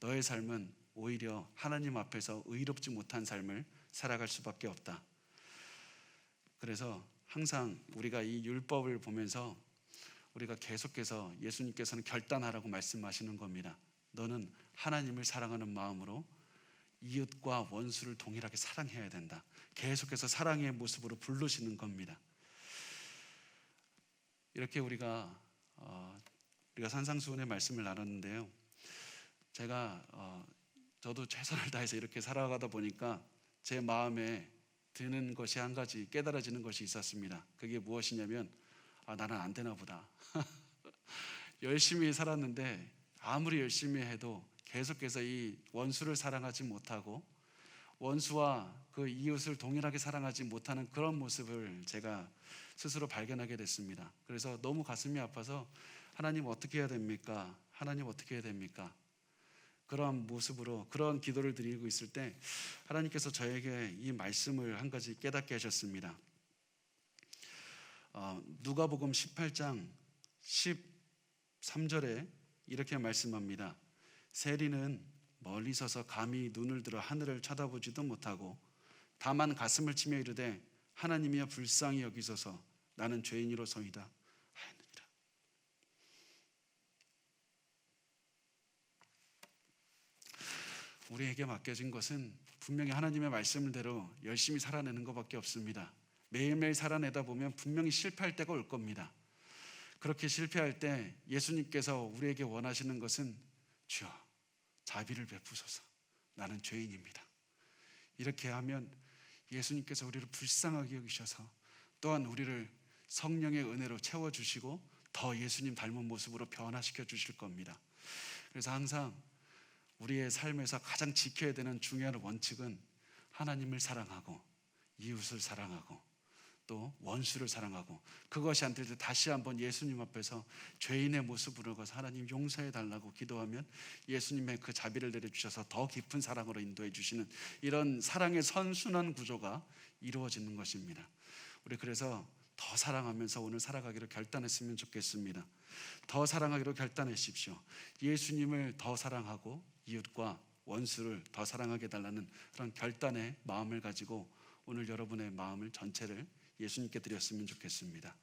너의 삶은 오히려 하나님 앞에서 의롭지 못한 삶을 살아갈 수밖에 없다. 그래서 항상 우리가 이 율법을 보면서 우리가 계속해서 예수님께서는 결단하라고 말씀하시는 겁니다. 너는 하나님을 사랑하는 마음으로 이웃과 원수를 동일하게 사랑해야 된다. 계속해서 사랑의 모습으로 부르시는 겁니다. 이렇게 우리가 산상수훈의 말씀을 나눴는데요. 저도 최선을 다해서 이렇게 살아가다 보니까 제 마음에 드는 것이 한 가지, 깨달아지는 것이 있었습니다. 그게 무엇이냐면, 나는 안 되나 보다. 열심히 살았는데 아무리 열심히 해도 계속해서 이 원수를 사랑하지 못하고 원수와 그 이웃을 동일하게 사랑하지 못하는 그런 모습을 제가 스스로 발견하게 됐습니다. 그래서 너무 가슴이 아파서, 하나님 어떻게 해야 됩니까? 하나님 어떻게 해야 됩니까? 그런 모습으로 그런 기도를 드리고 있을 때 하나님께서 저에게 이 말씀을 한 가지 깨닫게 하셨습니다. 누가복음 18장 13절에 이렇게 말씀합니다. 세리는 멀리 서서 감히 눈을 들어 하늘을 쳐다보지도 못하고 다만 가슴을 치며 이르되 하나님이여 불쌍히 여기소서 나는 죄인이로소이다 하였느니라. 우리에게 맡겨진 것은 분명히 하나님의 말씀대로 열심히 살아내는 것밖에 없습니다. 매일매일 살아내다 보면 분명히 실패할 때가 올 겁니다. 그렇게 실패할 때 예수님께서 우리에게 원하시는 것은 주여 자비를 베푸소서 나는 죄인입니다. 이렇게 하면 예수님께서 우리를 불쌍하게 여기셔서 또한 우리를 성령의 은혜로 채워주시고 더 예수님 닮은 모습으로 변화시켜 주실 겁니다. 그래서 항상 우리의 삶에서 가장 지켜야 되는 중요한 원칙은 하나님을 사랑하고 이웃을 사랑하고 또 원수를 사랑하고, 그것이 안 될 때 다시 한번 예수님 앞에서 죄인의 모습으로 가서 하나님 용서해 달라고 기도하면 예수님의 그 자비를 내려주셔서 더 깊은 사랑으로 인도해 주시는 이런 사랑의 선순환 구조가 이루어지는 것입니다. 우리 그래서 더 사랑하면서 오늘 살아가기로 결단했으면 좋겠습니다. 더 사랑하기로 결단하십시오. 예수님을 더 사랑하고 이웃과 원수를 더 사랑하게 해달라는 그런 결단의 마음을 가지고 오늘 여러분의 마음을 전체를 예수님께 드렸으면 좋겠습니다.